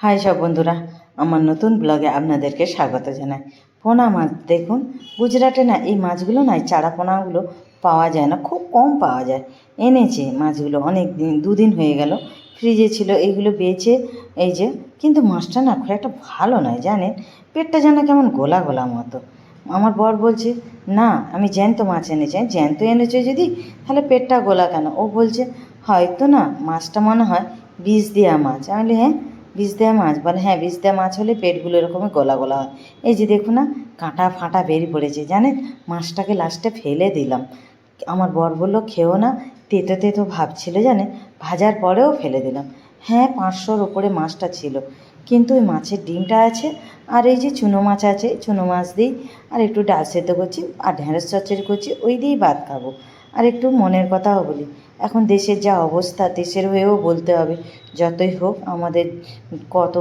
High সব বন্ধুরা, আমার নতুন ব্লগে আপনাদেরকে স্বাগত জানাই। পোনা মাছ দেখুন, গুজরাটে না এই মাছগুলো না, এই চারা পোনাগুলো পাওয়া যায় না, খুব কম পাওয়া যায়। এনেছে মাছগুলো অনেক দিন, দুদিন হয়ে গেল, ফ্রিজে ছিল, এইগুলো বেচে এই যে। কিন্তু মাছটা না খুব একটা ভালো নয় জানেন, পেটটা যেন কেমন গোলা গোলা মতো। আমার বর বলছে, না আমি জ্যান্ত মাছ এনেছি। জ্যান্ত এনেছো যদি তাহলে পেটটা গোলা কেন? ও বলছে হয়তো না মাছটা মনে হয় বিষ দেওয়া মাছ। আমি বলি হ্যাঁ, বিষ দেওয়া মাছ? বলে হ্যাঁ, বিষ দেওয়া মাছ হলে পেটগুলো এরকমই গলা গলা হয়। এই যে দেখুন না, কাঁটা ফাঁটা বেরিয়ে পড়েছে জানেন। মাছটাকে লাস্টে ফেলে দিলাম। আমার বর বললো খেও না, তেতো তেতো ভাব ছিল জানেন, ভাজার পরেও ফেলে দিলাম। হ্যাঁ, 500-র ওপরে মাছটা ছিল, কিন্তু ওই মাছের ডিমটা আছে, আর এই যে চুনো মাছ আছে, চুনো মাছ দিই, আর একটু ডাল সেদ্ধ করছি, আর ঢেঁড়স চচ্চড়ি করছি, ওই দিয়েই ভাত খাবো। আর একটু মনের কথাও বলি, এখন দেশের যা অবস্থা, দেশের হয়েও বলতে হবে। যতই হোক আমাদের কত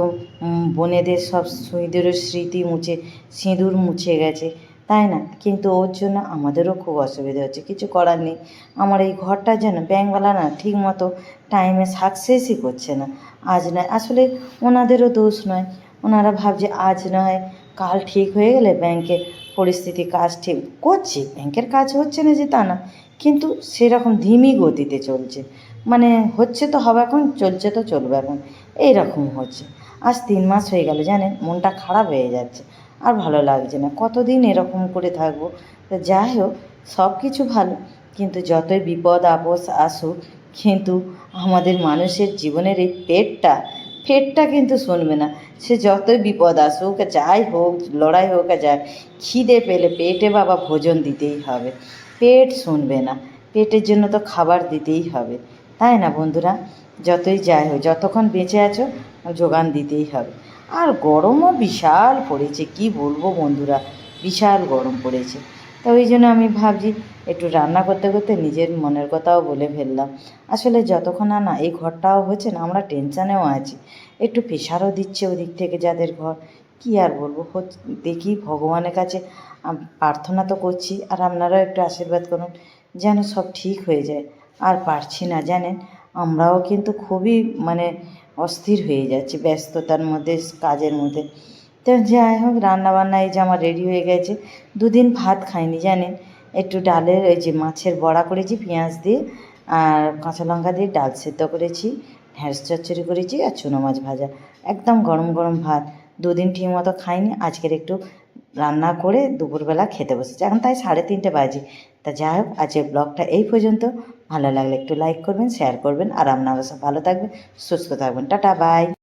বোনেদের সব শহীদেরও স্মৃতি মুছে, সিঁদুর মুছে গেছে, তাই না? কিন্তু ওর জন্য আমাদেরও খুব অসুবিধা হচ্ছে, কিছু করার নেই। আমার এই ঘরটা যেন ব্যাংকওয়ালা না ঠিক মতো টাইমে সাকসেসই করছে না। আজ নয়, আসলে ওনাদেরও দোষ নয়। ওনারা ভাবছে আজ নয় কাল ঠিক হয়ে গেলে ব্যাংকের পরিস্থিতি, কাজ ঠিক করছে, ব্যাংকের কাজ হচ্ছে না যে তা না, কিন্তু সেরকম ধিমি গতিতে চলছে। মানে হচ্ছে তো হবে এখন, চলছে তো চলবে এখন, এইরকম হচ্ছে। আজ 3 মাস হয়ে গেল জানেন, মনটা খারাপ হয়ে যাচ্ছে, আর ভালো লাগছে না। কতদিন এরকম করে থাকবো? তো যাই হোক, সব কিছু ভালো, কিন্তু যতই বিপদ আপদ আসুক, কিন্তু আমাদের মানুষের জীবনের এই পেটটা কিন্তু শুনবে না। সে যতই বিপদ আসুক, যাই হোক, লড়াই হোক আর যাই, খিদে পেলে পেটে বাবা ভোজন দিতেই হবে। পেট শুনবে না, পেটের জন্য তো খাবার দিতেই হবে, তাই না বন্ধুরা? যতই যাই হোক, যতক্ষণ বেঁচে আছো যোগান দিতেই হবে। আর গরমও বিশাল পড়েছে, কি বলবো বন্ধুরা, বিশাল গরম পড়েছে। তা ওই জন্য আমি ভাবছি একটু রান্না করতে করতে নিজের মনের কথাও বলে ফেললাম। আসলে যতক্ষণ না এই ঘরটাও হচ্ছে না, আমরা টেনশানেও আছি, একটু প্রেশারও দিচ্ছে ওদিক থেকে যাদের ঘর। কি আর বলবো, দেখি ভগবানের কাছে প্রার্থনা তো করছি, আর আপনারাও একটু আশীর্বাদ করুন যেন সব ঠিক হয়ে যায়। আর পারছি না জানেন, আমরাও কিন্তু খুবই মানে অস্থির হয়ে যাচ্ছি ব্যস্ততার মধ্যে, কাজের মধ্যে। তো যাই হোক, রান্নাবান্না এই যে আমার রেডি হয়ে গেছে। 2 দিন ভাত খাইনি জানেন। একটু ডালের ওই যে মাছের বড়া করেছি পেঁয়াজ দিয়ে, আর কাঁচা লঙ্কা দিয়ে ডাল সেদ্ধ করেছি, ঢেঁড়স চচ্চড়ি করেছি, আর চুনো মাছ ভাজা, একদম গরম গরম ভাত। 2 দিন ঠিক মতো খাইনি, আজকের একটু রান্না করে দুপুরবেলা খেতে বসেছি, এখন তাই 3:30 বাজে। তা যাই হোক, আজকের ব্লগটা এই পর্যন্ত। ভালো লাগলে একটু লাইক করবেন, শেয়ার করবেন, আর আপনারা সব ভালো থাকবেন, সুস্থ থাকবেন। Tata, by.